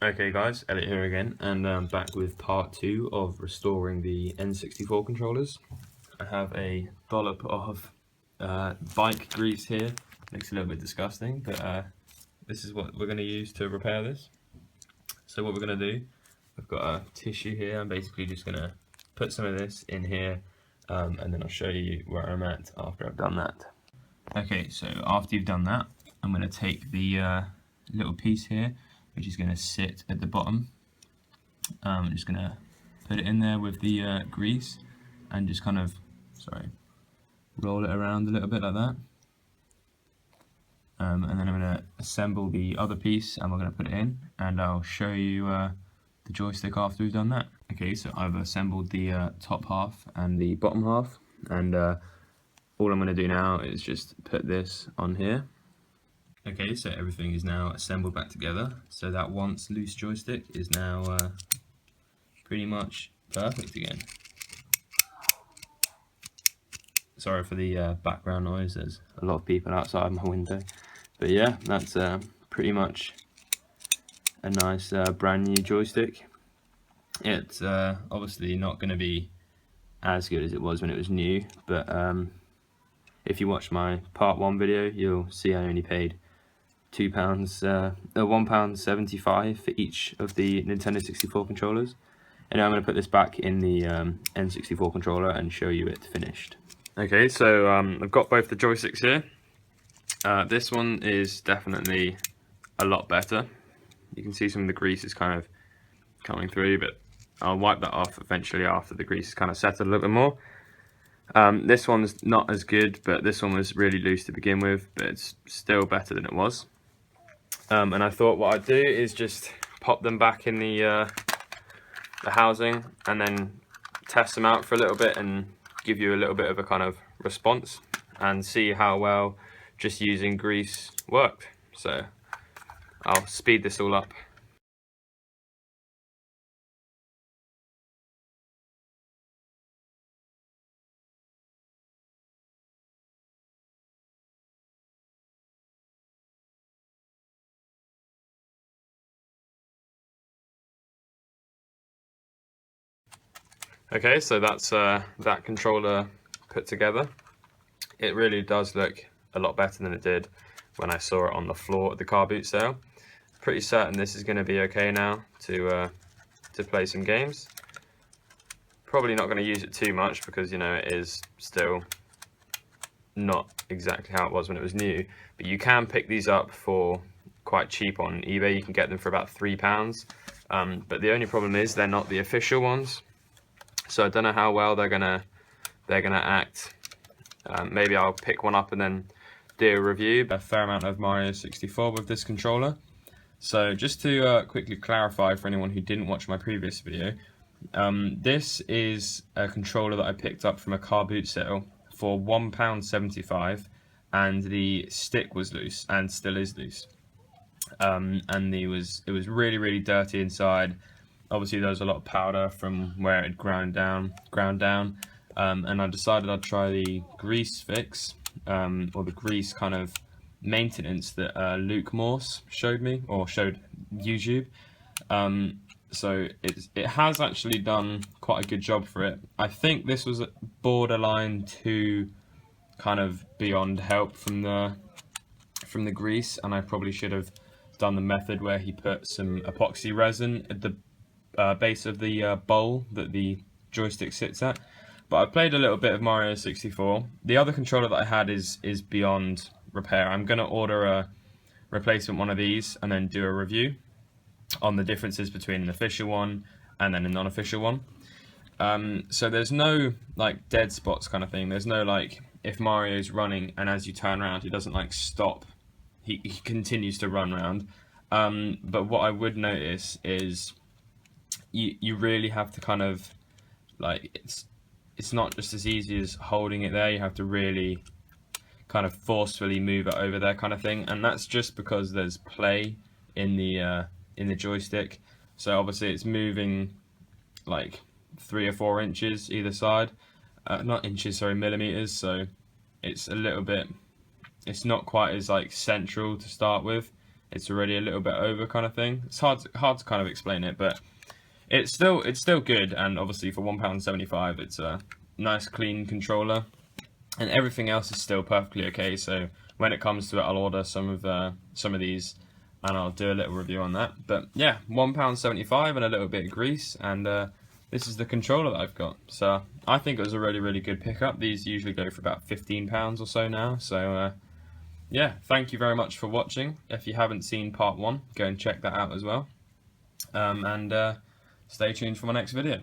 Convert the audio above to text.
Okay guys, Elliot here again, and I'm back with part 2 of restoring the N64 controllers. I have a dollop of bike grease here. Looks a little bit disgusting, but this is what we're going to use to repair this. So what we're going to do, I've got a tissue here. I'm basically just going to put some of this in here, and then I'll show you where I'm at after I've done that. Okay, so after you've done that, I'm going to take the little piece here, which is going to sit at the bottom. I'm just going to put it in there with the grease and just kind of, roll it around a little bit like that. And then I'm going to assemble the other piece and we're going to put it in, and I'll show you the joystick after we've done that. Okay, so I've assembled the top half and the bottom half, and all I'm going to do now is just put this on here. Okay, so everything is now assembled back together, so that once loose joystick is now pretty much perfect again. Sorry for the background noise, there's a lot of people outside my window. But yeah, that's pretty much a nice brand new joystick. It's obviously not going to be as good as it was when it was new, but if you watch my part 1 video, you'll see I only paid £1.75 for each of the Nintendo 64 controllers. And now I'm going to put this back in the N64 controller and show you it finished. Okay, so I've got both the joysticks here. This one is definitely a lot better. You can see some of the grease is kind of coming through, but I'll wipe that off eventually after the grease is kind of settled a little bit more. This one's not as good, but this one was really loose to begin with, but it's still better than it was. And I thought what I'd do is just pop them back in the housing and then test them out for a little bit and give you a little bit of a kind of response and see how well just using grease worked. So I'll speed this all up. Okay, so that's that controller put together. It really does look a lot better than it did when I saw it on the floor at the car boot sale. Pretty certain this is going to be okay now to play some games. Probably not going to use it too much because, you know, it is still not exactly how it was when it was new. But you can pick these up for quite cheap on eBay. You can get them for about £3. But the only problem is they're not the official ones. So I don't know how well they're gonna act. Maybe I'll pick one up and then do a review. A fair amount of Mario 64 with this controller. So just to quickly clarify for anyone who didn't watch my previous video, this is a controller that I picked up from a car boot sale for £1.75, and the stick was loose and still is loose. And it was really dirty inside. Obviously there was a lot of powder from where it ground down, and I decided I'd try the grease fix, or the grease kind of maintenance that Luke Morse showed me, or showed YouTube. So it has actually done quite a good job for it. I think this was borderline to kind of beyond help from the grease, and I probably should have done the method where he put some epoxy resin at the base of the bowl that the joystick sits at. But I played a little bit of Mario 64. The other controller that I had is beyond repair. I'm going to order a replacement one of these and then do a review on the differences between an official one and then a non-official one. So there's no like dead spots kind of thing. There's no like if Mario's running and as you turn around he doesn't like stop. He continues to run around. But what I would notice is you really have to kind of like it's not just as easy as holding it there. You have to really kind of forcefully move it over there kind of thing, and that's just because there's play in the joystick. So obviously it's moving like 3 or 4 inches either side, not inches, sorry, millimeters. So it's a little bit, it's not quite as like central to start with. it's already a little bit over kind of thing. It's hard to kind of explain it, but it's still good, and obviously for £1.75 it's a nice clean controller, and everything else is still perfectly okay. So when it comes to it, I'll order some of these and I'll do a little review on that. But yeah, £1.75 and a little bit of grease, and this is the controller that I've got. So I think it was a really good pickup. These usually go for about £15 or so now. So yeah, thank you very much for watching. If you haven't seen part 1, go and check that out as well. And stay tuned for my next video.